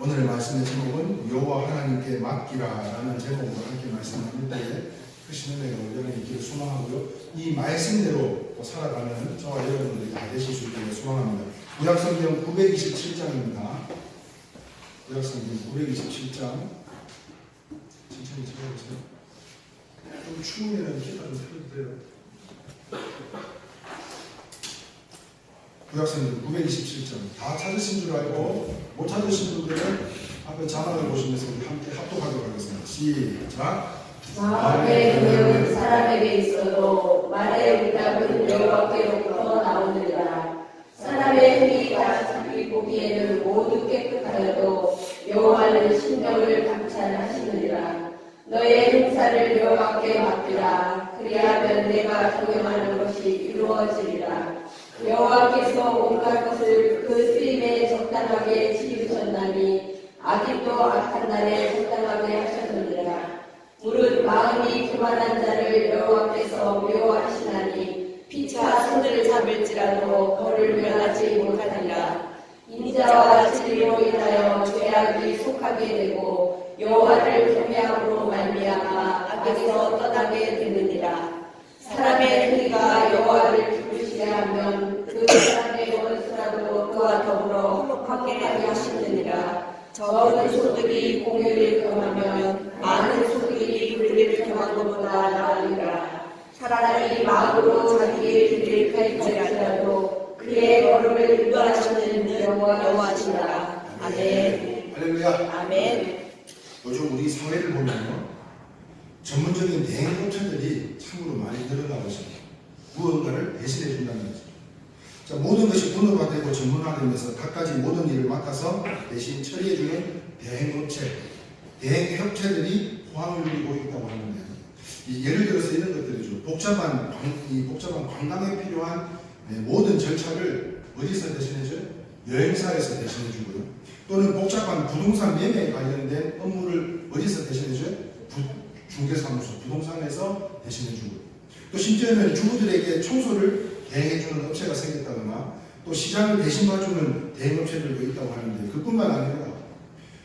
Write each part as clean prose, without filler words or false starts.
오늘의 말씀의 제목은 여호와 하나님께 맡기라라는 제목으로 함께 말씀을 나눌 때에 크신 은혜가 우리 안에 있기를 소망하고요. 이 말씀대로 살아가는 저와 여러분들이 다 되실 수 있기를 소망합니다. 구약성경 927장입니다. 구약성경 927장 천천히 찾아보세요. 좀 추우면 기타 좀 틀어주세요. 구약성경 927장 다 찾으신 줄 알고 못 찾으신 분들은 앞에 자막을 보시면서 함께 합독하도록 하겠습니다. 시작. 마음의 능력은 사람에게 있어도 말의 응답은 여호와께로부터 나오느니라. 사람의 행위가 자기 보기에는 모두 깨끗하여도 여호와는 심령을 감찰하시느니라. 너의 행사를 여호와께 맡기라. 그리하면 내가 경영하는 것이 이루어지리라. 여호와께서 온갖 것을 그 쓰임에 적당하게 지으셨나니 악인도 악한 날에 적당하게 하셨느니라. 무릇 마음이 교만한 자를 여호와께서 미워하시나니 피차 손을 잡을지라도 벌을 면하지 못하리라. 인자와 진리로 인하여 죄악이 속하게 되고 여호와를 경외함으로 말미암아 악에서 떠나게 되느니라. 사람의 행위가 여호와를 기쁘시게 하면 그 사람의 원수라도 그와 더불어 화목하게 하시느니라. 적은 소득이 공유를 경하면 많은 소득이 불의를 경한 것보다 나으리라. 차라리 마음으로 자기의 길을 펼칠지라도 그의 걸음을 인도하시는 여호와시라. 아멘. 할렐루야. 아멘. 요즘 우리 사회를 보면요, 전문적인 대행업체들이 참으로 많이 늘어나고 있습니다. 무언가를 대신해 준다는 거죠. 자, 모든 것이 분업화되고 전문화되면서 각가지 모든 일을 맡아서 대신 처리해주는 대행업체, 대행협체들이 호황을 누리고 있다고 하는데, 예를 들어서 이런 것들이죠. 복잡한 관광에 필요한 모든 절차를 어디서 대신해줘요? 여행사에서 대신해주고요. 또는 복잡한 부동산 매매에 관련된 업무를 어디서 대신해줘요? 중개사무소, 부동산에서 대신해주고요. 또 심지어는 주부들에게 청소를 대행해주는 업체가 생겼다거나 또 시장을 대신 봐주는 대행업체들도 있다고 하는데, 그뿐만 아니라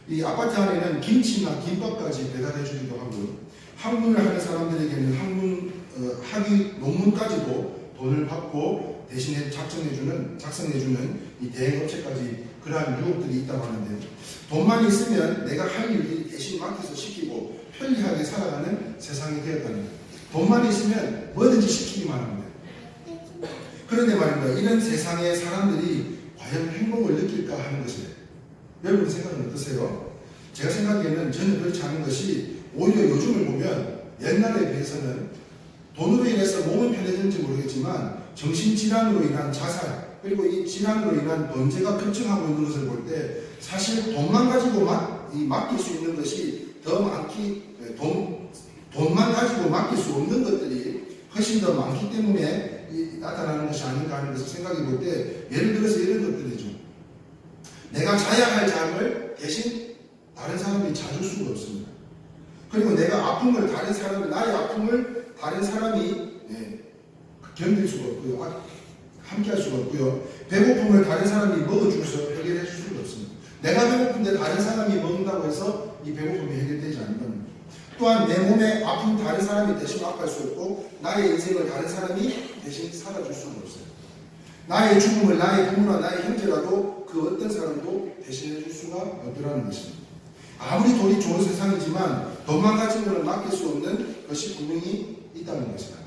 이 아파트 안에는 김치나 김밥까지 배달해주기도 하고요. 학문을 하는 사람들에게는 학위 논문까지도 돈을 받고 대신에 작성해주는 이 대행업체까지 그러한 유혹들이 있다고 하는데, 돈만 있으면 내가 할 일을 대신 맡겨서 시키고 편리하게 살아가는 세상이 되었다는 거예요. 돈만 있으면 뭐든지 시키기만 합니다. 그런데 말입니다, 이런 세상에 사람들이 과연 행복을 느낄까 하는 것이에요. 여러분 생각은 어떠세요? 제가 생각하기에는 전혀 그렇지 않은 것이, 오히려 요즘을 보면 옛날에 비해서는 돈으로 인해서 몸은 편해졌는지 모르겠지만 정신질환으로 인한 자살, 그리고 이 질환으로 인한 범죄가 급증하고 있는 것을 볼 때 사실 돈만 가지고 맡길 수 있는 것이 더 돈만 가지고 맡길 수 없는 것들이 훨씬 더 많기 때문에 나타나는 것이 아닌가 하는 것을 생각해 볼 때, 예를 들어서 이런 것들이죠. 내가 져야 할 잠을 대신 다른 사람이 자줄 수가 없습니다. 그리고 나의 아픔을 다른 사람이 견딜 수가 없고요. 함께 할 수가 없고요. 배고픔을 다른 사람이 먹어주셔서 해결해 줄 수가 없습니다. 내가 배고픈데 다른 사람이 먹는다고 해서 이 배고픔이 해결되지 않는, 또한 내 몸에 아픈 다른 사람이 대신 아파할 수 없고, 나의 인생을 다른 사람이 대신 살아줄 수가 없어요. 나의 죽음을 나의 부모나 나의 형제라도 그 어떤 사람도 대신해 줄 수가 없더라는 것입니다. 아무리 돈이 좋은 세상이지만 돈만 가지고는 맡길 수 없는 것이 분명히 있다는 것입니다.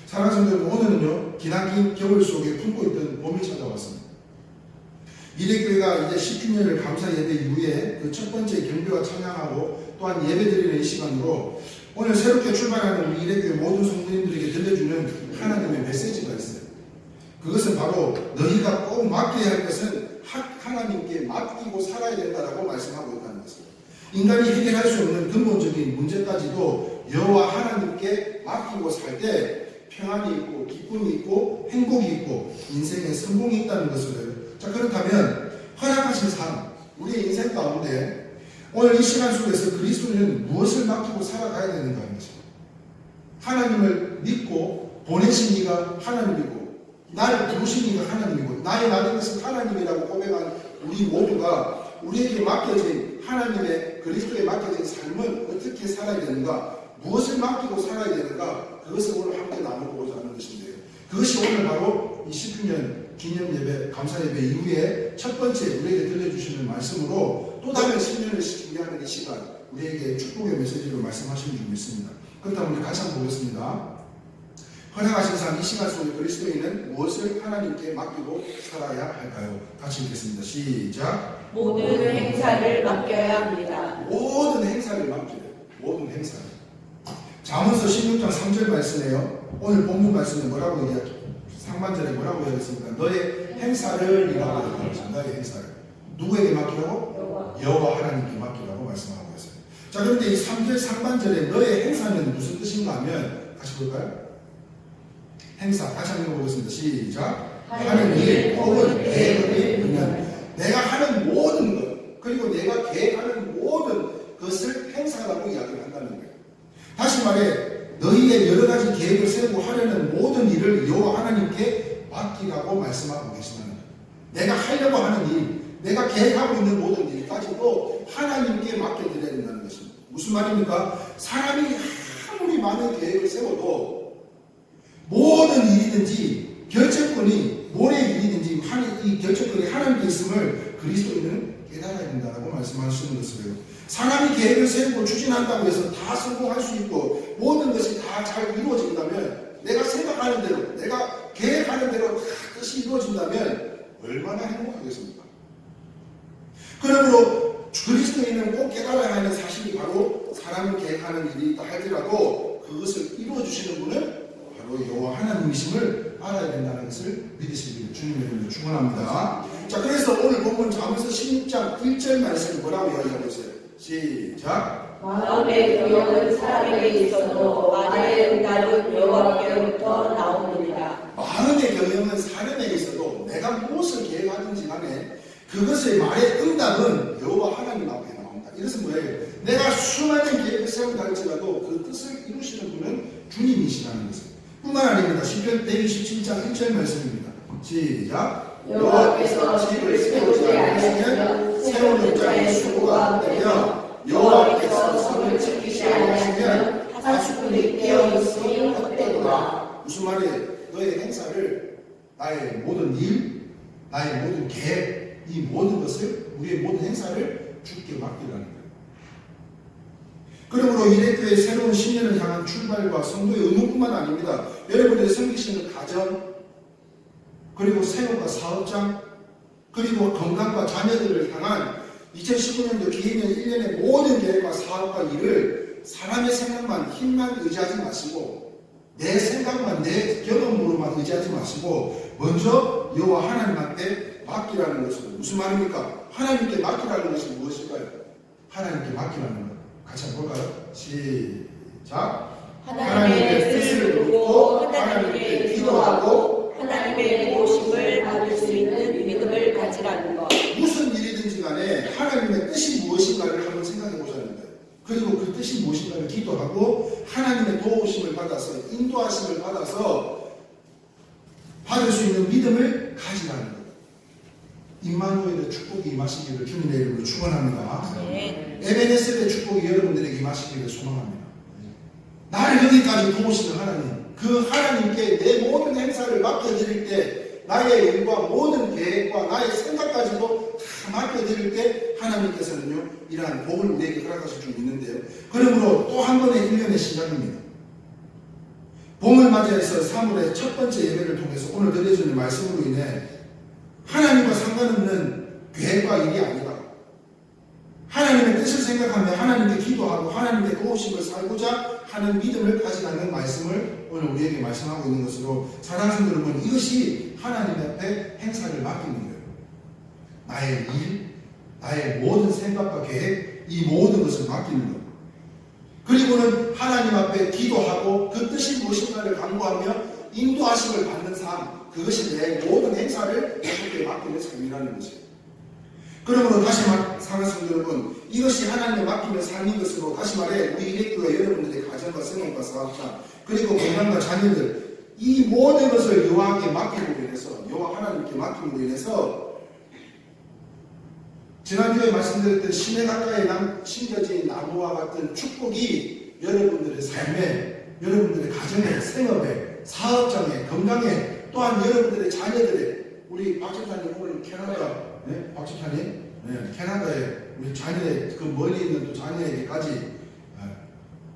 사랑하는 여러분, 오늘은요, 기나긴 겨울 속에 품고 있던 봄이 찾아왔습니다. 미래교회가 이제 10주년을 감사 예배 이후에 그 첫 번째 경배와 찬양하고 또한 예배 드리는 이 시간으로 오늘 새롭게 출발하는 우리 미래교회 모든 성도님들에게 들려주는 하나님의 메시지가 있어요. 그것은 바로 너희가 꼭 맡겨야 할 것은 하나님께 맡기고 살아야 된다라고 말씀하고 있다는 것입니다. 인간이 해결할 수 없는 근본적인 문제까지도 여호와 하나님께 맡기고 살 때 평안이 있고 기쁨이 있고 행복이 있고 인생에 성공이 있다는 것을, 자, 그렇다면 허락하신 삶, 우리의 인생 가운데 오늘 이 시간 속에서 그리스도는 무엇을 맡기고 살아가야 되는가 하는 것입니다. 하나님을 믿고 보내신 이가 하나님이고 나를 부르신 이가 하나님이고 나의 나된 것은 하나님이라고 고백한 우리 모두가 우리에게 맡겨진 하나님의 그리스도에 맡겨진 삶은 어떻게 살아야 되는가, 무엇을 맡기고 살아야 되는가, 그것을 오늘 함께 나눠보고자 하는 것인데요. 그것이 오늘 바로 이 10주년 기념예배, 감사예배 이후에 첫 번째 우리에게 들려주시는 말씀으로 또 다른 10년을 준비하는 이 시간, 우리에게 축복의 메시지를 말씀하시는 줄 믿습니다. 그렇다면 우리 같이 한번 보겠습니다. 허락하신 삶, 이 시간 속에 그리스도인은 무엇을 하나님께 맡기고 살아야 할까요? 같이 읽겠습니다. 시작. 모든 행사를 맡겨야 합니다. 모든 행사를 맡기래. 모든 행사를. 잠언서 16장 3절 말씀이에요. 오늘 본문 말씀에 뭐라고 얘기하죠? 상반절에 뭐라고 얘기했습니까? 너의 행사를 이라고 얘기하죠. 너의 행사를. 누구에게 맡기라고? 여호와 하나님께 맡기라고 말씀하고 있어요. 자, 그런데 이 3절 상반절에 너의 행사는 무슨 뜻인가 하면 같이 볼까요? 행사, 다시 한번 읽어보겠습니다. 시작. 하는 일 혹은 계획을 보면 내가 하는 모든 것, 그리고 내가 계획하는 모든 것을 행사라고 이야기를 한다는 거예요. 다시 말해, 너희의 여러 가지 계획을 세우고 하려는 모든 일을 여호와 하나님께 맡기라고 말씀하고 계시는 거예요. 내가 하려고 하는 일, 내가 계획하고 있는 모든 일까지도 하나님께 맡겨드려야 된다는 것입니다. 무슨 말입니까? 사람이 아무리 많은 계획을 세워도 모든 일이든지 결정권이 뭐의 일이든지 이 결정권이 하나님께 있음을 그리스도인은 깨달아야 된다고 말씀하시는 것이에요. 사람이 계획을 세우고 추진한다고 해서 다 성공할 수 있고 모든 것이 다 잘 이루어진다면, 내가 생각하는 대로, 내가 계획하는 대로 다 뜻이 이루어진다면 얼마나 행복하겠습니까? 그러므로 그리스도인은 꼭 깨달아야 하는 사실이 바로 사람이 계획하는 일이 있다 할지라도 그것을 이루어주시는 분은 바로 여호와 하나님이심을 알아야 된다는 것을 믿으시기를 주님의 이름으로 축원합니다. 자, 그래서 오늘 본문 잠언서 16장 1절 말씀이 뭐라고 이야기하고 있어요? 시작. 마음의 교영은 사람에게 있어도 말의 응답은 여호와께로부터 나오느니라. 마음의 경영은 사람에게 있어도 내가 무엇을 계획하든지 간에 그것의 말의 응답은 여호와 하나님 앞에 나온다. 이것은 뭐예요? 내가 수많은 계획을 세운다 할지라도 그 뜻을 이루시는 분은 주님이시라는 것입니다. 뿐만 아닙니다. 시편 127장 1절 말씀입니다. 시작. 여호와께서 집을 세우지 않으시면 세우는 자의 수고가 없다며 여호와께서 성을 지키지 않으시면 하수꾼이 깨어있으니 헛되도다. 무슨 말이에요? 너의 행사를, 나의 모든 일, 나의 모든 계획, 이 모든 것을, 우리의 모든 행사를 주께 맡기라는 거예요. 그러므로 이래교회 새로운 10년을 향한 출발과 성도의 의무뿐만 아닙니다. 여러분들이 섬기시는 가정, 그리고 생업과 사업장, 그리고 건강과 자녀들을 향한 2019년도 기해년 1년의 모든 계획과 사업과 일을 사람의 생각만, 힘만 의지하지 마시고, 내 생각만, 내 경험으로만 의지하지 마시고 먼저 여호와 하나님 앞에 맡기라는 것은 무슨 말입니까? 하나님께 맡기라는 것이 무엇일까요? 하나님께 맡기라는 것. 같이 한번 볼까요? 시작. 하나님의 뜻을 묻고 하나님께 기도하고 하나님의 도우심을 받을 수 있는 믿음을 가지라는 것. 무슨 일이든지 간에 하나님의 뜻이 무엇인가를 한번 생각해 보자는 거예요. 그리고 그 뜻이 무엇인가를 기도하고 하나님의 도우심을 받아서, 인도하심을 받아서 받을 수 있는 믿음을 가지라는 거예요. 임마누엘의 축복이 임하시기를 주님의 이름으로 축원합니다. 에베네셀의 축복이 여러분들에게 임하시기를 소망합니다. 나를 여기까지 도우시는 하나님, 그 하나님께 내 모든 행사를 맡겨드릴 때, 나의 일과 모든 계획과 나의 생각까지도 다 맡겨드릴 때 하나님께서는요, 이러한 복을 우리에게 허락하실 줄 믿는데요. 그러므로 또 한 번의 1년의 시작입니다. 봄을 맞이해서 3월의 첫 번째 예배를 통해서 오늘 드려지는 말씀으로 인해 하나님과 상관없는 계획과 일이 아니라 하나님의 뜻을 생각하며 하나님께 기도하고 하나님의 도우심을 살고자 하는 믿음을 가지라는 말씀을 오늘 우리에게 말씀하고 있는 것으로, 사랑하는 여러분, 이것이 하나님 앞에 행사를 맡기는 거예요. 나의 일, 나의 모든 생각과 계획, 이 모든 것을 맡기는 것. 그리고는 하나님 앞에 기도하고 그 뜻이 무엇인가를 간구하며 인도하심을 받는 삶, 그것이 내 모든 행사를 하나님께 맡기는 삶이라는 것이에요. 그러므로 다시 말, 사랑하는 여러분, 이것이 하나님께 맡기는 삶인 것으로, 다시 말해 우리 일렉교회 여러분들의 가정과 생업과 사업자, 그리고 건강과 자녀들, 이 모든 것을 여호와께 맡김으로 인해서, 여호와 하나님께 맡김으로 인해서 지난주에 말씀드렸던 시내 가까이 심겨진 나무와 같은 축복이 여러분들의 삶에, 여러분들의 가정에, 생업에, 사업장에, 건강에, 또한 여러분들의 자녀들의, 우리 박집사님 오늘 캐나다, 네? 박집사님, 네, 캐나다에 우리 자녀의 그 멀리 있는 또 자녀에게까지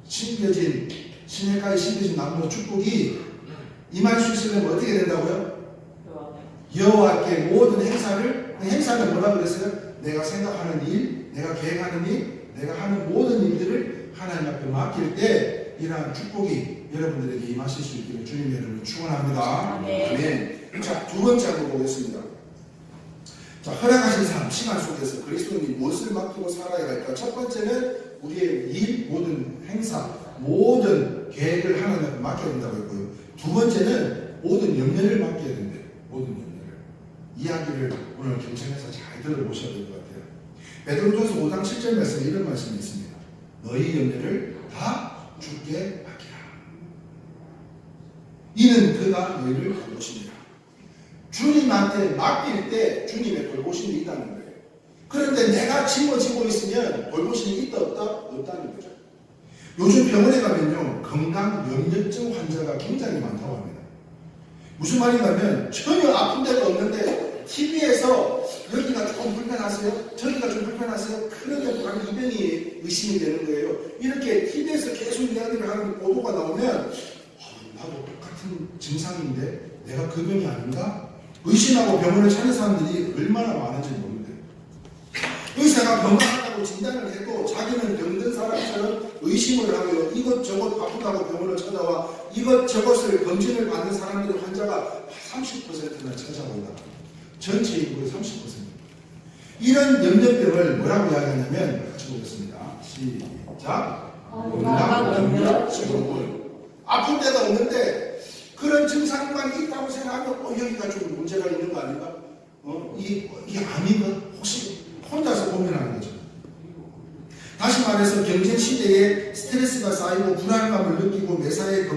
심겨진, 시내가에 심겨진 나무의 축복이 임할 수 있으면 어떻게 된다고요? 여호와께 모든 행사를, 그 행사는 뭐라고 그랬어요? 내가 생각하는 일, 내가 계획하는 일, 내가 하는 모든 일들을 하나님 앞에 맡길 때 이러한 축복이 여러분들에게 임하실 수 있기를 주님의 이름으로 축원합니다. 아멘. 자, 두 번째 한번 보겠습니다. 자, 허락하신 삶, 시간 속에서 그리스도인이 무엇을 맡기고 살아야 할까? 첫 번째는 우리의 일, 모든 행사, 모든 계획을 하나님 앞에 맡겨야 된다고 했고요. 두 번째는 모든 염려를 맡겨야 된대요. 모든 염려를. 이야기를 오늘 경청해서 잘 들어보셔야 될 것 같아요. 베드로전서 5장 7절 말씀에 이런 말씀이 있습니다. 너희 염려를 다 주께 맡기라. 이는 그가 너희를 돌보십니다. 주님한테 맡길 때 주님의 돌보심이 있다는 거예요. 그런데 내가 짊어지고 있으면 돌보심이 있다 없다? 없다는 거죠. 요즘 병원에 가면요, 건강 염려증 환자가 굉장히 많다고 합니다. 무슨 말인가면 전혀 아픈 데가 없는데 TV에서 여기가 조금 불편하세요? 저기가 좀 불편하세요? 그러면 바로 이 병이 의심이 되는 거예요. 이렇게 TV에서 계속 이야기를 하는 보도가 나오면 나도 똑같은 증상인데 내가 그 병이 아닌가? 의심하고 병원을 찾는 사람들이 얼마나 많은지 모르는데 의사가 건강하다고 진단을 해도 자기는 병든 사람처럼 의심을 하고요. 이것저것 아프다고 병원을 찾아와 이것저것을 검진을 받는 사람들의 환자가 30%나 찾아온다. 전체 인구의 30%. 이런 염려병을 뭐라고 이야기하냐면 같이 보겠습니다. 시작. 건강염려증후군. 아픈 데가 없는데 그런 증상만 있다고 생각하면 여기가 좀 문제가 있는 거 아닌가? 이게 아닌가? 혹시 혼자서 고민하는 거죠. 다시 말해서 경쟁 시대에 스트레스가 쌓이고 불안감을 느끼고 매사에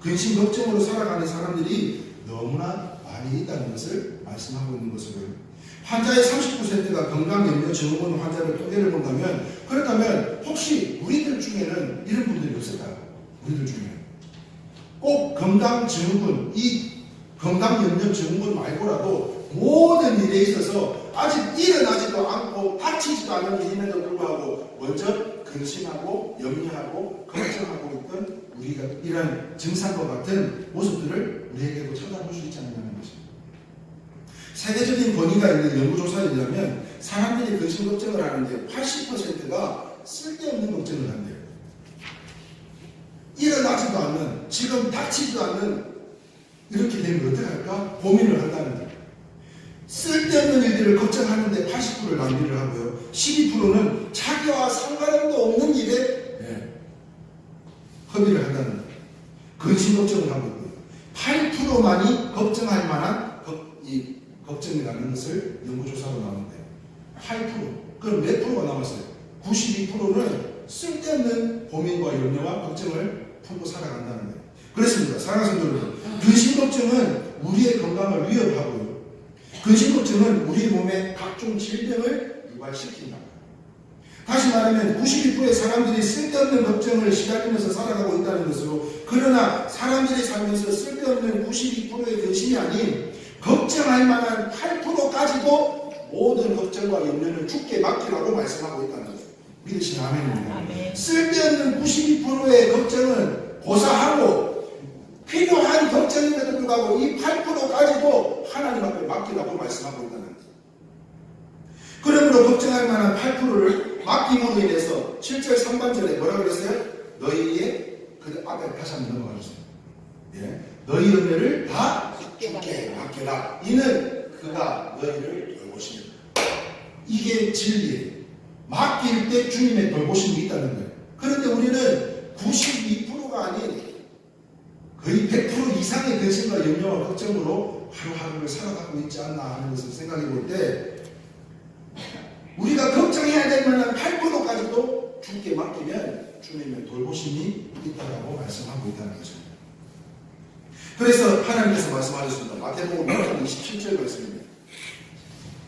근심 걱정으로 살아가는 사람들이 너무나 많이 있다는 것을 말씀하고 있는 것으로요. 환자의 30%가 건강염려증후군 환자를 통계를 본다면, 그렇다면 혹시 우리들 중에는 이런 분들이 없을까요? 우리들 중에 꼭 건강증후군, 이 건강염려증후군 말고라도 모든 일에 있어서 아직 일어나지도 않고 다치지도 않은 일임에도 불구하고 먼저 근심하고 염려하고 걱정하고 있던 우리가 이런 증상과 같은 모습들을 우리에게도 찾아볼 수 있지 않느냐는 것입니다. 세계적인 권위가 있는 연구조사에 의하면 사람들이 근심 걱정을 하는데 80%가 쓸데없는 걱정을 한대요. 일어나지도 않는, 지금 닥치지도 않는, 이렇게 되면 어떡할까? 고민을 한다는 거예요. 쓸데없는 일들을 걱정하는데 80%를 낭비를 하고요. 12%는 자기와 상관도 없는 일에 허비를 한다는 거예요. 근심 걱정을 하고 있고요. 8%만이 걱정할 만한 걱정이라는 것을 연구조사로 나오는데 8%. 그럼 몇 프로가 남았어요? 92%는 쓸데없는 고민과 염려와 걱정을 품고 살아간다는 거예요. 그렇습니다. 사랑하는 성도 여러분, 근심 걱정은 우리의 건강을 위협하고요. 근심 걱정은 우리 몸에 각종 질병을 유발시킨다. 다시 말하면 92%의 사람들이 쓸데없는 걱정을 시달리면서 살아가고 있다는 것으로, 그러나 사람들이 살면서 쓸데없는 92%의 근심이 아닌 걱정할 만한 8%까지도 모든 걱정과 염려는 주께 맡기라고 말씀하고 있다는 거예요. 믿으시면 아멘입니다. 아멘. 쓸데없는 92%의 걱정은 고사하고 필요한 걱정임에도 불구하고 이 8%까지도 하나님 앞에 맡기라고 말씀하고 있다는 거예요. 그러므로 걱정할 만한 8%를 맡김으로 인해서 7절 3반절에 뭐라고 그랬어요? 너희의, 그 앞에 다시 한번 넘어가 주세요. 예. 너희 염려를 다 주께 맡겨라. 이는 그가 너희를 돌보십니다. 이게 진리예요. 맡길 때 주님의 돌보심이 있다는 거예요. 그런데 우리는 92%가 아닌 거의 100% 이상의 근심과 염려와 걱정으로 하루하루를 살아가고 있지 않나 하는 것을 생각해 볼 때, 우리가 걱정해야 될 만한 8%까지도 주께 맡기면 주님의 돌보심이 있다고 말씀하고 있다는 거죠. 그래서 하나님께서 말씀하셨습니다. 마태복음 6장 27절 말씀입니다.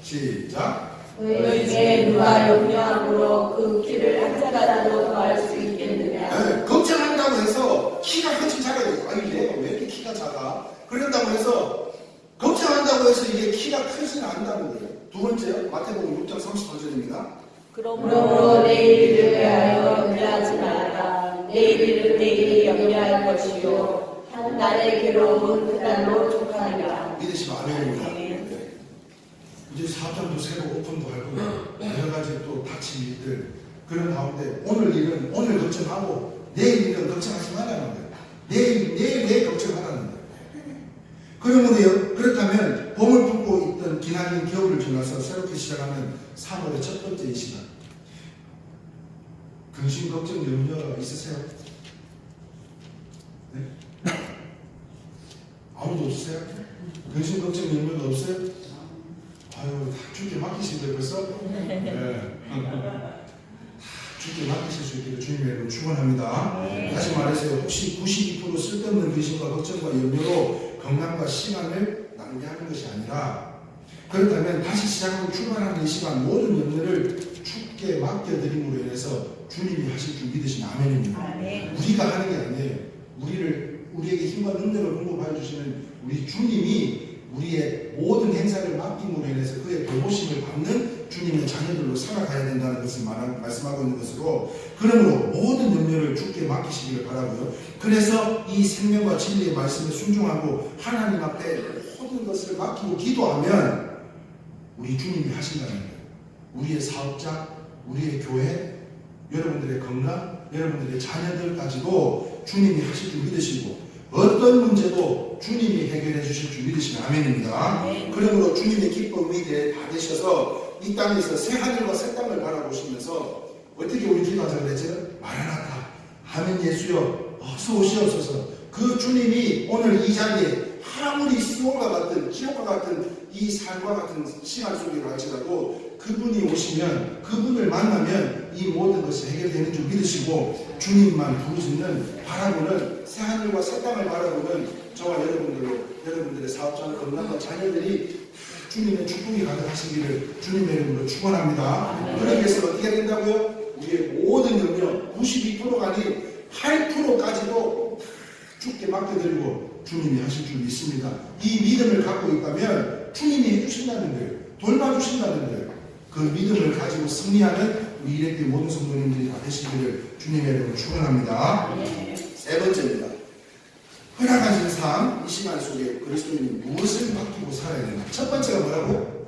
시작. 너희에게 누가 염려함으로 그 키를 한 자라도 더할 수 있겠느냐. 걱정한다고 해서 키가 커진 자라도 아니 얘가 왜 이렇게 키가 작아? 그런다고 해서 걱정한다고 해서 이게 키가 크지는 않는다는 거예요. 두 번째요. 마태복음 6장 38절입니다. 그러므로 내일을 위하여 염려하지 말라. 내일은 내일이 염려할 것이요 한 날의 괴로움은 그 날로 족하리라. 믿으시면 아멘입니다. 네. 이제 사업장도 새로 오픈도 할 거고 여러 가지 또 닥친 일들 그런 가운데 오늘 일은 오늘 걱정하고 내일 일은 걱정하지 말라는 거예요. 내일 걱정하라는 거예요. 그러면요, 그렇다면 봄을 품고 있던 기나긴 겨울을 지나서 새롭게 시작하는 3월의 첫 번째 이 시간. 근심, 걱정, 염려 있으세요? 네? 아무도 없으세요? 근심, 걱정, 염려가 없어요? 아유, 다 주께 맡기신데 벌써? 네. 주께 맡기실 수 있기를 주님의 이름으로 축원합니다. 다시 말해서 혹시 92% 쓸데없는 근심과 걱정과 염려로 건강과 시간을 낭비하는 것이 아니라 그렇다면 다시 시작하고 출발하는 이 시간 모든 염려를 주께 맡겨드림으로 인해서 주님이 하실 줄 믿으시는 아멘입니다. 아멘. 우리가 하는 게 아니에요. 우리에게 힘과 능력을 공급하여 주시는 우리 주님이 우리의 모든 행사를 맡김으로 인해서 그의 돌보심을 받는 주님의 자녀들로 살아가야 된다는 것을 말씀하고 있는 것으로 그러므로 모든 염려를 주께 맡기시기를 바라고요. 그래서 이 생명과 진리의 말씀에 순종하고 하나님 앞에 모든 것을 맡기고 기도하면 우리 주님이 하신다는 거예요. 우리의 사업자, 우리의 교회, 여러분들의 건강, 여러분들의 자녀들까지도 주님이 하실 줄 믿으시고 어떤 문제도 주님이 해결해 주실 줄 믿으시면 아멘입니다. 그러므로 주님의 기쁨 위대에 다 되셔서 이 땅에서 새 하늘과 새 땅을 바라보시면서 어떻게 우리 기도하자 그랬죠? 마라나타, 아멘 예수여 어서 오시옵소서. 그 주님이 오늘 이 자리에 아무리 수호가 같은 지옥과 같은 이 삶과 같은 시간 속이라 할지라도 그분이 오시면 그분을 만나면 이 모든 것이 해결되는 줄 믿으시고 주님만 부르시는 바라보는 새하늘과 새 땅을 바라보는 저와 여러분들의 사업자나 건강한 자녀들이 주님의 축복이 가득하시기를 주님의 이름으로 축원합니다. 그러기 위해서 어떻게 된다고요? 우리의 모든 염려 92%가 아닌 8%까지도 주께 맡겨드리고 주님이 하실 줄 믿습니다. 이 믿음을 갖고 있다면 주님이 해주신다는 거예요. 돌봐주신다는 거예요. 그 믿음을 가지고 승리하는 우리 이랬던 모든 성도님들이 다 되시기를 주님의 이름으로 축원합니다. 세 번째입니다. 허락하신 삶, 이 시간 속에 그리스도인이 무엇을 맡기고 살아야 되나? 첫 번째가 뭐라고요?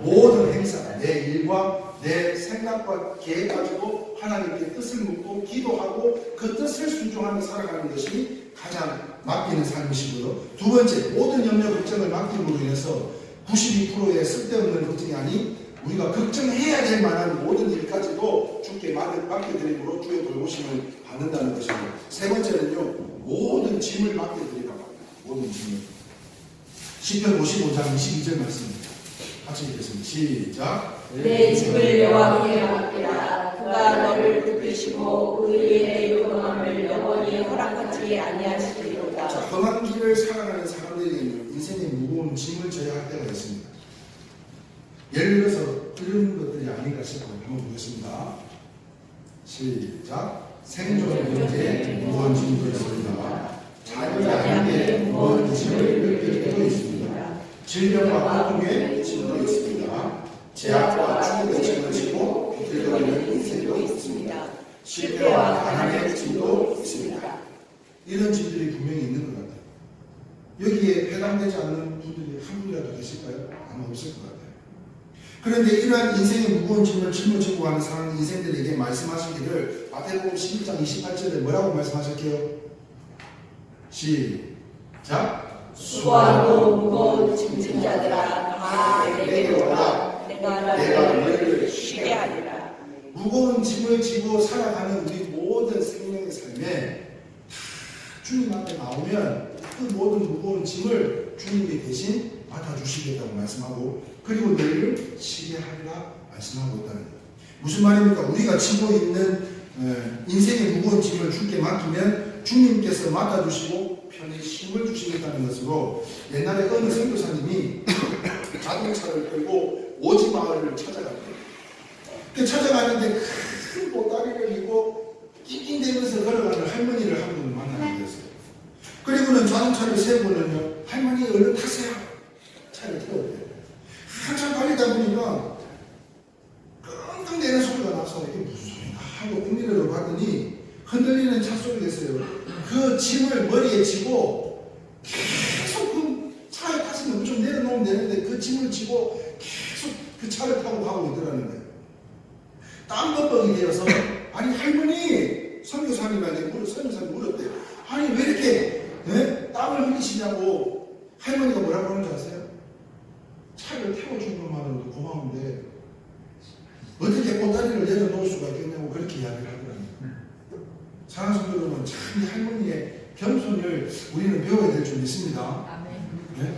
모든 행사, 내 일과 내 생각과 계획 가지고 하나님께 뜻을 묻고 기도하고 그 뜻을 순종하며 살아가는 것이 가장 맡기는 삶이시고요. 두 번째, 모든 염려 걱정을 맡김으로 인해서 92%의 쓸데없는 걱정이 아닌 우리가 걱정해야 될 만한 모든 일까지도 주께 맡겨드림으로 주의 돌보심을 받는다는 것이고, 세 번째는요, 모든 짐을 맡겨드리라고 합니다. 모든 짐을. 시편 55장 22절 말씀입니다. 같이 읽겠습니다. 시작. 내 짐을 여호와께 맡기라. 그가 너를 붙드시고 의인의 요동함을 영원히 허락하지 아니하시리로다. 자, 험한 길을 살아가는 사람들에게는 인생의 무거운 짐을 져야 할 때가 있습니다. 예를 들어서 이런 것들이 아닌가 싶어요. 한번 보겠습니다. 시작. 생존 경제에 무거운 짐도 있습니다. 자녀에게 무거운 짐을 느낄 때도 있습니다. 질병과 고통의 짐도 있습니다. 제약과 추억의 짐을 지고 비틀거리는 인생도 있습니다. 실패와 가난의 짐도 있습니다. 이런 짐들이 분명히 있는 것 같아요. 여기에 해당되지 않는 분들이 한 분이라도 계실까요? 아마 없을 것 같아요. 그런데 이러한 인생의 무거운 짐을 짊어지고 가는 사람 인생들에게 말씀하시기를 마태복음 11장 28절에 뭐라고 말씀하셨게요? 시작. 수고하고 무거운 짐진 자들아 다 내게로 오라. 내가 너희를 쉬게 하리라. 무거운 짐을 지고 살아가는 우리 모든 생명의 삶에 주님 앞에 나오면 그 모든 무거운 짐을 주님이 대신 맡아주시겠다고 말씀하고, 그리고 너희를 쉬게 하리라 말씀하고 있다는 거예요. 무슨 말입니까? 우리가 지고 있는 인생의 무거운 짐을 주께 맡기면 주님께서 맡아주시고 편히 쉼을 주시겠다는 것으로, 옛날에 어느 선교사님이 자동차를 끌고 오지 마을을 찾아갔대요. 그 찾아가는데 큰 보따리를 입고 낑낑대면서 걸어가는 할머니를 한 분을 만나게 됐어요. 그리고는 자동차를 세우고는요, 할머니 얼른 타세요. 차를 태웠대요. 한참 달리다 보니까 끙끙대는 소리가 나서 이게 무슨 소리가 하고 ың리를 봤더니 흔들리는 차 소리가 있어요. 그 짐을 머리에 지고 계속 그 차에 타시면 좀 내려놓으면 되는데 그 짐을 지고 계속 그 차를 타고 가고 있더라는 거예요. 땀버벅이 되어서 아니 할머니, 선교사님한테 선교사님 물었대요. 아니 왜 이렇게 땀을 흘리시냐고. 할머니가 뭐라고 하는 줄 아세요? 차를 태워준 것만으로도 고마운데 어떻게 보따리를 내려놓을 수가 있겠냐고 그렇게 이야기를 하더라고요. 사랑하는 성도 여러분, 참 이 할머니의 겸손을 우리는 배워야 될 줄 믿습니다. 네?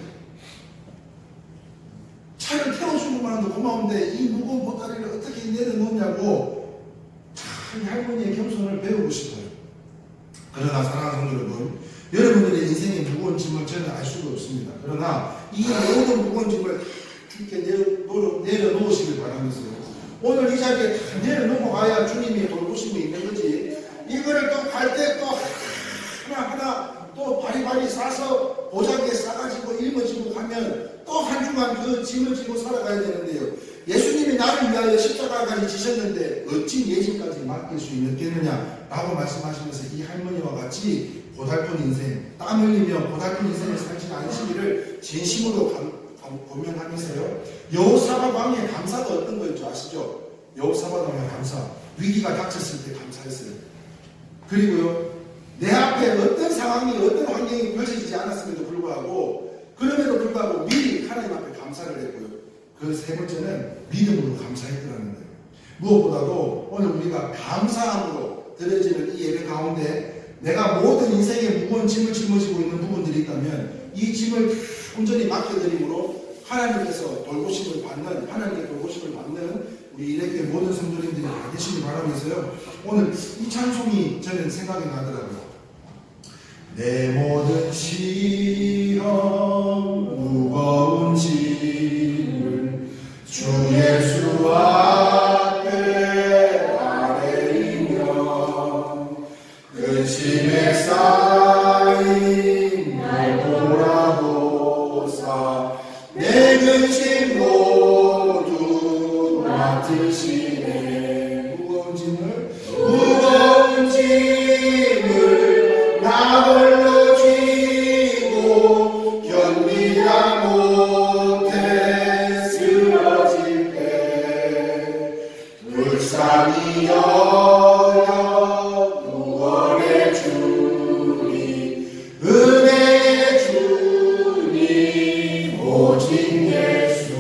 차를 태워준 것만으로도 고마운데 이 무거운 보따리를 어떻게 내려놓냐고 참 이 할머니의 겸손을 배우고 싶어요. 그러나 사랑하는 성도 여러분, 여러분들의 인생의 무거운 짐을 저는 알 수가 없습니다. 그러나 이 모든 무거운 짐을 주께 내려놓으시길 바라면서요. 오늘 이 자리에 다 내려놓고 가야 주님이 돌보심이 있는 거지. 이거를 또 갈 때 또 하나하나 또 바리바리 싸서 보자기에 싸가지고 일머지고 가면 또 한 주간 그 짐을 지고 살아가야 되는데요. 예수님이 나를 위하여 십자가까지 지셨는데 어찌 내 짐까지 맡길 수 있겠느냐 라고 말씀하시면서 이 할머니와 같이 고달픈 인생, 땀 흘리며 고달픈 인생을 살지 않으시기를 진심으로 고면하면서요. 여호사밧 왕의 감사가 어떤 거인 줄 아시죠? 여호사밧 왕의 감사, 위기가 닥쳤을 때 감사했어요. 그리고요, 내 앞에 어떤 상황이 어떤 환경이 펼쳐지지 않았음에도 불구하고 그럼에도 불구하고 미리 하나님 앞에 감사를 했고요. 그 세 번째는 믿음으로 감사했더라는 거예요. 무엇보다도 오늘 우리가 감사함으로 드려지는 이 예배 가운데 내가 모든 인생의 무거운 짐을 짊어지고 있는 부분들이 있다면 이 짐을 온전히 맡겨드림으로 하나님께서 돌보심을 받는, 하나님의 돌보심을 받는 우리 이래교회 모든 성도님들이 다 되시길 바라면서요. 오늘 이 찬송이 저는 생각이 나더라고요. 내 모든 시험 무거운 짐을 주 예수 앞에 아뢰이며 그 짐에 쌓인 날 돌아보사 내 근심 모두 맡으시네. 무거운 짐을 나 홀로 쥐고 견디다 못해 쓰러질 때 불쌍히 여겨 구원해 주니 은혜의 주님 오직 예수.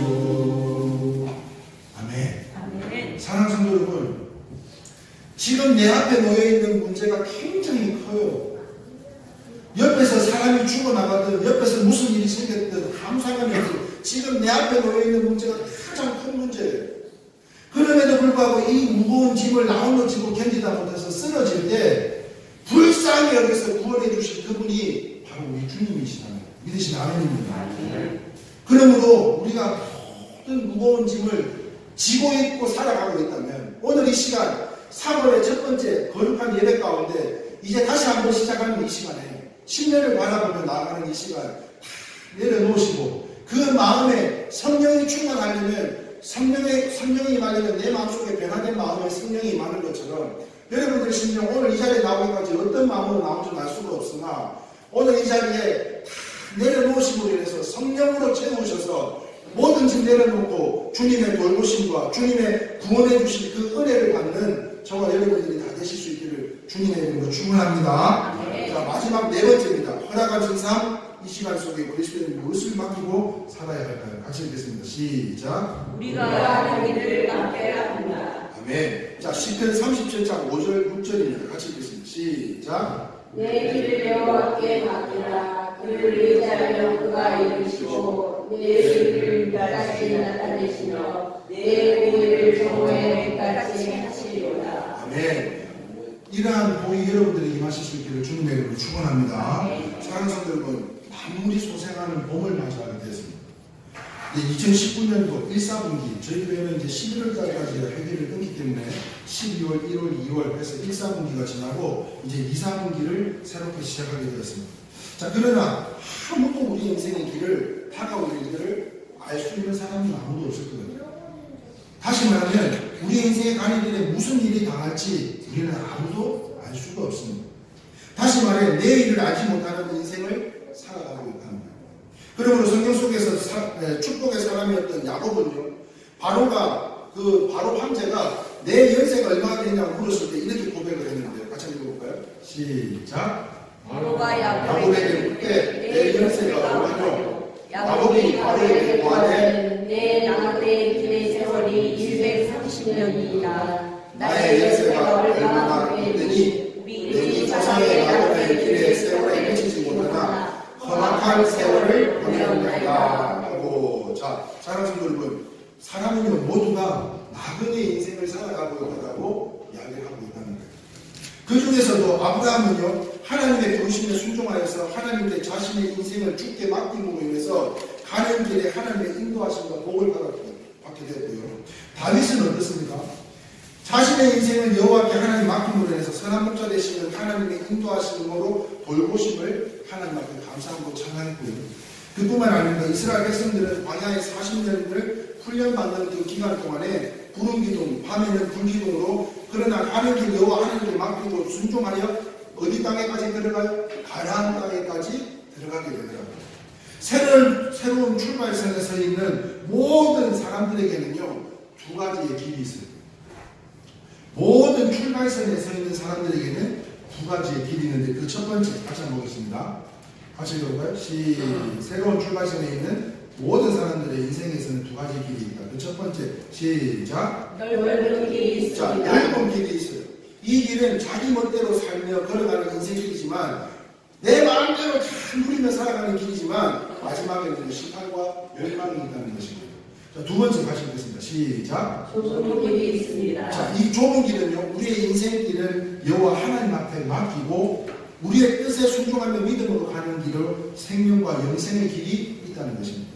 아멘. 사랑하는 성도 여러분, 지금 내 앞에 놓여있는 문제가 굉장히 커요. 옆에서 사람이 죽어나가든 옆에서 무슨 일이 생겼든 아무 상관이 없어요. 지금 내 앞에 놓여있는 문제가 가장 큰 문제예요. 그럼에도 불구하고 이 무거운 짐을 나 홀로 지고 견디다 못해서 쓰러질 때 불쌍히 여기서 구원해 주실 그분이 바로 우리 주님이시다는 거예요. 믿으시면 아멘입니다. 그러므로 우리가 모든 무거운 짐을 지고 있고 살아가고 있다면 오늘 이 시간 3월의 첫 번째 거룩한 예배 가운데 이제 다시 한번 시작하는 이 시간에 10년을 바라보며 나아가는 이 시간 내려놓으시고 그 마음에 성령이 충만하려면 성령이 임하려면 내 마음속에 변화된 마음에 성령이 임하는 것처럼 여러분들의 심령 오늘 이 자리에 나오기까지 어떤 마음으로 나온지 알 수가 없으나 오늘 이 자리에 내려놓으심으로 인해서 성령으로 채우셔서 모든 짐 내려놓고 주님의 돌보심과 주님의 구원해 주실 그 은혜를 받는 저와 여러분들이 다 되실 수 있기를 주님의 이름으로 축원합니다. 자, 마지막 네 번째입니다. 허락하신 삶, 이 시간 속에 그리스도인이 무엇을 맡기고 살아야 할까요? 같이 읽겠습니다. 시작. 우리가 하나님을 맡겨야 한다. 아멘. 자, 시편 37장 5절 6절입니다. 같이 읽겠습니다. 시작. 내 길을 여호와께 맡기라. 그를 의지하여 그가 이루시고 내 길을 다시 나타내시며 내 공의를 정오에 끝까지 하시리로다. 아멘. 이러한 복이 여러분들이 임하실 수 있기를 주님의 이름으로 축원합니다. 사랑하는 성도 여러분, 아무리 소생하는 봄을 맞이하게 되었습니다. 2019년도 1사분기 저희 교회는 이제 11월 달까지 회계를 끊기 때문에 12월, 1월, 2월 해서 1사분기가 지나고 이제 2사분기를 새롭게 시작하게 되었습니다. 자, 그러나 아무도 우리 인생의 길을 다가오는 길을 알 수 있는 사람은 아무도 없을 거거든요. 다시 말하면 우리 인생의 가는 길에 무슨 일이 당할지 우리는 아무도 알 수가 없습니다. 다시 말해 내일을 알지 못하는 인생을 살아가고 있다는 거예요. 그러므로 성경 속에서 축복의 사람이었던 야곱은요, 바로 황제가 내 연세가 얼마나 되냐고 물었을 때 이렇게 고백을 했는데요. 같이 읽어볼까요? 시작. 바로가 야곱에게 묻되 내 연세가 얼마냐? 야곱이 바로에게 고하되 내 나그네 길의 세월이 130년이니라. 나의 연세가 얼마나 되니 우리 조상의 나그네 길의 세월에 미치지 못하나 험악한 세월을 보내었나이다 하고, 자, 사랑하는 여러분, 사람은요 모두가 나그네 인생을 살아가고 있다고 이야기를 하고 있다는 거예요. 그 중에서도 아브라함은요 하나님의 부르심에 순종하여서 하나님께 자신의 인생을 주께 맡김으로 인해서 가는 길에 하나님의 인도하심과 복을 받게 되었고요. 다윗은 어떻습니까? 자신의 인생을 여호와께 하나님 맡김으로 인해서 선한 목자 되시는 하나님의 인도하심으로 돌보심을 하나님 앞에 감사함으로 찬양했고요. 그뿐만 아닙니다. 이스라엘 백성들은 광야의 40년을 훈련받는 그 기간 동안에 구름 기둥, 밤에는 불 기둥으로 그러나 가는 길 여호와 하나님께 맡기고 순종하여 어디 땅에까지 들어가요? 가나안 땅에까지 들어가게 되더라고요. 새로운 출발선에 서 있는 모든 사람들에게는요 두 가지의 길이 있어요. 모든 출발선에 서 있는 사람들에게는 두 가지의 길이 있는데 그 첫 번째 같이 한번 보겠습니다. 같이 읽어볼까요? 새로운 출발선에 있는 모든 사람들의 인생에서는 두 가지 길이 있다. 그 첫 번째 시작. 넓은 길이 있습니다. 넓은 길이 있어요. 이 길은 자기 멋대로 살며 걸어가는 인생길이지만 내 마음대로 잘 누리며 살아가는 길이지만 마지막에는 심판과 멸망이 있다는 것입니다. 자, 두 번째 같이 읽겠습니다. 시작. 좁은 길이 있습니다. 자, 이 좁은 길은요 우리의 인생길은 여호와 하나님 앞에 맡기고 우리의 뜻에 순종하며 믿음으로 가는 길로 생명과 영생의 길이 있다는 것입니다.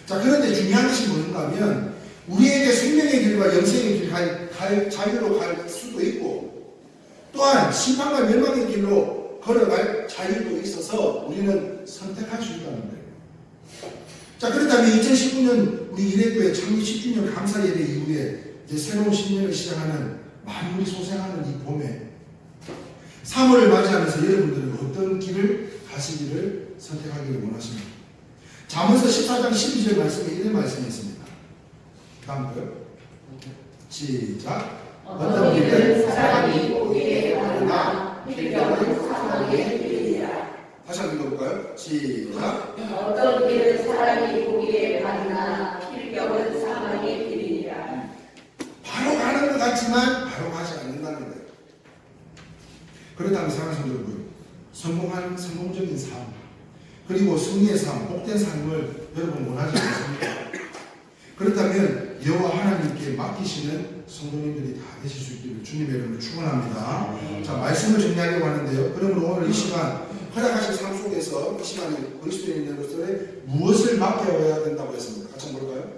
자, 그런데 중요한 것이 뭔가 하면 우리에게 생명의 길과 영생의 길 갈 자유로 갈 수도 있고 또한 심판과 멸망의 길로 걸어갈 자유도 있어서 우리는 선택할 수 있다는 거예요. 자, 그렇다면 2019년 우리 이래교회 창립 10주년 감사 예배 이후에 이제 새로운 10년을 시작하는 만물이 소생하는 이 봄에 3월을 맞이하면서 여러분들은 어떤 길을 가시기를 선택하기를 원하십니까? 잠언서 14장 12절 말씀에 이런 말씀이 있습니다. 다음 거요. 시작. 어떤 길은 사람이 보기에 바르나 필경은 사망의 길이라. 다시 한번 읽어볼까요? 시작. 어떤 길은 사람이 보기에 바르나 필경은 사망의 길이라. 바로 가는 것 같지만 바로 가지 않는다는 거예요. 그렇다면 사랑하는 여러분, 성공적인 삶 그리고 승리의 삶, 복된 삶을 여러분 원하지 않습니까? 그렇다면 여호와 하나님께 맡기시는 성도님들이 다 되실 수 있기를 주님의 이름으로 축원합니다. 자, 말씀을 정리하려고 하는데요. 그러므로 오늘 이 시간 허락하신 삶 속에서 이 시간에 그리스도인으로서의 무엇을 맡겨야 된다고 했습니까? 같이 한번 볼까요?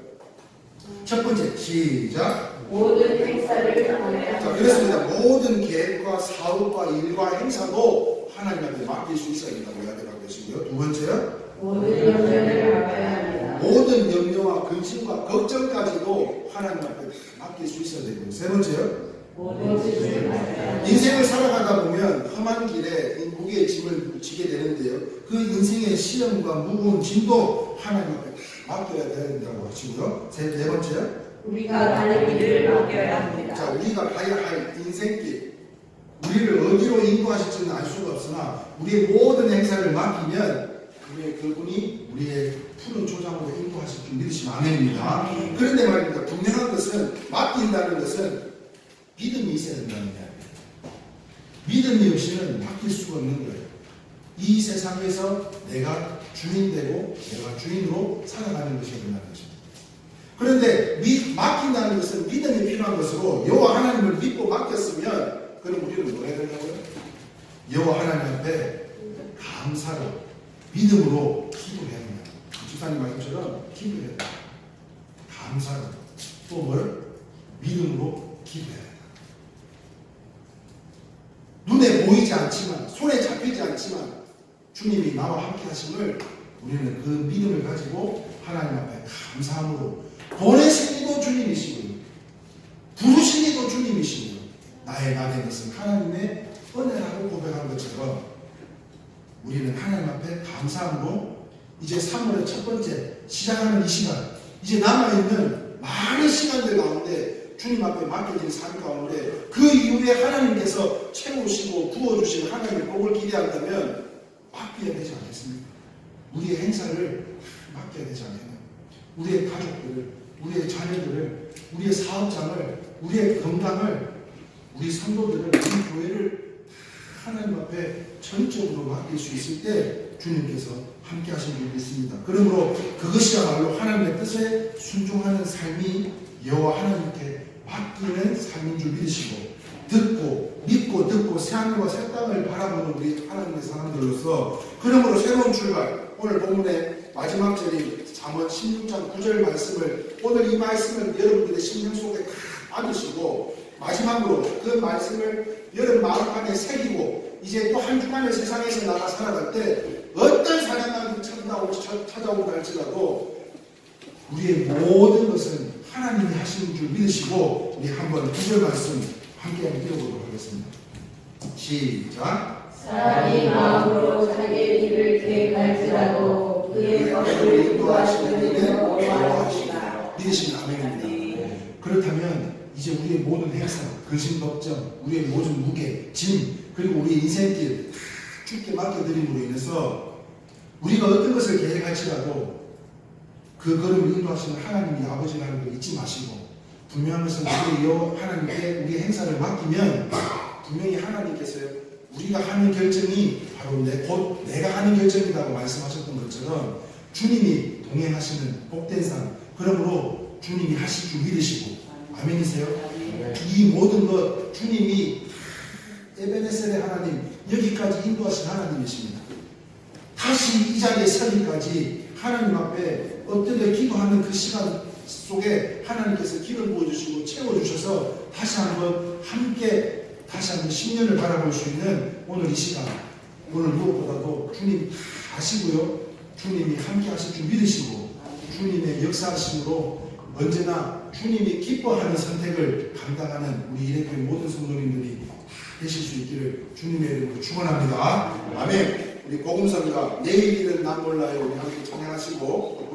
첫 번째, 시작. 모든 행사를 당하여야 자, 그렇습니다. 모든 계획과 사업과 일과 행사도 하나님 앞에 맡길 수 있어야 된다고 이야기하고 계시고요. 두 번째요. 모든 염려를 막아야 합니다. 모든 염려와 근심과 걱정까지도 하나님 앞에 다 맡길 수 있어야 되고, 세 번째요. 모든 짓을 막아야 합니다. 인생을 살아가다 보면 험한 길에 무게의 짐을 지게 되는데요. 그 인생의 시험과 무거운 짐도 하나님 앞에 다 맡겨야 된다고 하시고요. 네 번째요. 우리가 가는 길을 맡겨야 합니다. 자, 우리가 가야 할 인생길, 우리를 어디로 인도하실지는 알 수가 없으나 우리의 모든 행사를 맡기면 그분이 우리의 푸른 조장으로 인도하실 줄 믿으시면 아멘입니다. 그런데 말입니다. 분명한 것은 맡긴다는 것은 믿음이 있어야 된다는 이야기예요. 믿음이 없이는 맡길 수가 없는 거예요. 이 세상에서 내가 주인되고 내가 주인으로 살아가는 것이 된다는 것입니다. 그런데 맡긴다는 것은 믿음이 필요한 것으로 여호와 하나님을 믿고 맡겼으면 그럼 우리는 뭐 해야 된다고요? 여호와 하나님 앞에 감사로 믿음으로 기도해야 합니다. 집사님 말씀처럼 기도해야 합니다. 감사로 또 뭘? 믿음으로 기도해야 된다. 눈에 보이지 않지만 손에 잡히지 않지만 주님이 나와 함께 하심을 우리는 그 믿음을 가지고 하나님 앞에 감사함으로 보내신 이도 주님이시고요. 부르신 이도 주님이시고요. 나의 나된 것은 하나님의 은혜라고 고백한 것처럼 우리는 하나님 앞에 감사함으로 이제 3월의 첫 번째 시작하는 이 시간, 이제 남아있는 많은 시간들 가운데 주님 앞에 맡겨진 삶 가운데 그 이후에 하나님께서 채우시고 부어주신 하나님의 복을 기대한다면 맡겨야 되지 않겠습니까? 우리의 행사를 맡겨야 되지 않겠나요? 우리의 가족들을, 우리의 자녀들을, 우리의 사업장을, 우리의 건강을, 우리 성도들을, 우리 교회를 하나님 앞에 전적으로 맡길 수 있을 때 주님께서 함께 하신 줄 믿습니다. 그러므로 그것이야말로 하나님의 뜻에 순종하는 삶이 여호와 하나님께 맡기는 삶인 줄 믿으시고 듣고 믿고 듣고 새하늘과 새 땅을 바라보는 우리 하나님의 사람들로서 그러므로 새로운 출발, 오늘 본문의 마지막 절인 잠언 16장 9절 말씀을 오늘 이 말씀을 여러분들의 심령 속에 받으시고 마지막으로 그 말씀을 여러분 마음 안에 새기고 이제 또 한 주간의 세상에서 나가 살아갈 때 어떤 사냥감이 찾아온다 할지라도 우리의 모든 것은 하나님이 하시는 줄 믿으시고 우리 한번 9절 말씀 함께 한번 읽어보도록 하겠습니다. 시작. 사람이 마음으로 자기의 길을 계획할지라도 그의 것을 인도하시는 이는 여호와시니라. 믿으시면 아멘입니다. 그렇다면 이제 우리의 모든 행사, 근심, 걱정, 우리의 모든 무게, 짐, 그리고 우리의 인생길 주께 맡겨드림으로 인해서 우리가 어떤 것을 계획할지라도 그 걸음을 인도하시는 하나님이 아버지라는 걸 잊지 마시고 분명한 것은 우리 하나님께 우리의 행사를 맡기면 분명히 하나님께서 우리가 하는 결정이 바로 곧 내가 하는 결정이라고 말씀하셨던 것처럼 주님이 동행하시는 복된 삶, 그러므로 주님이 하실 줄 믿으시고 아멘이세요? 이 모든 것 주님이 에베네셀의 하나님 여기까지 인도하신 하나님이십니다. 다시 이 자리에 서기까지 하나님 앞에 엎드려 기도하는 그 시간 속에 하나님께서 기름 부어주시고 채워주셔서 다시 한번 함께 다시 한번 10년을 바라볼 수 있는 오늘 이 시간, 오늘 무엇보다도 주님 아시고요, 주님이 함께 하실 줄 믿으시고 주님의 역사하심으로 언제나 주님이 기뻐하는 선택을 감당하는 우리 이래교회 모든 성도님들이 되실 수 있기를 주님의 이름으로 축원합니다. 아멘. 우리 복음성가 내일 일은 난 몰라요. 우리 함께 찬양하시고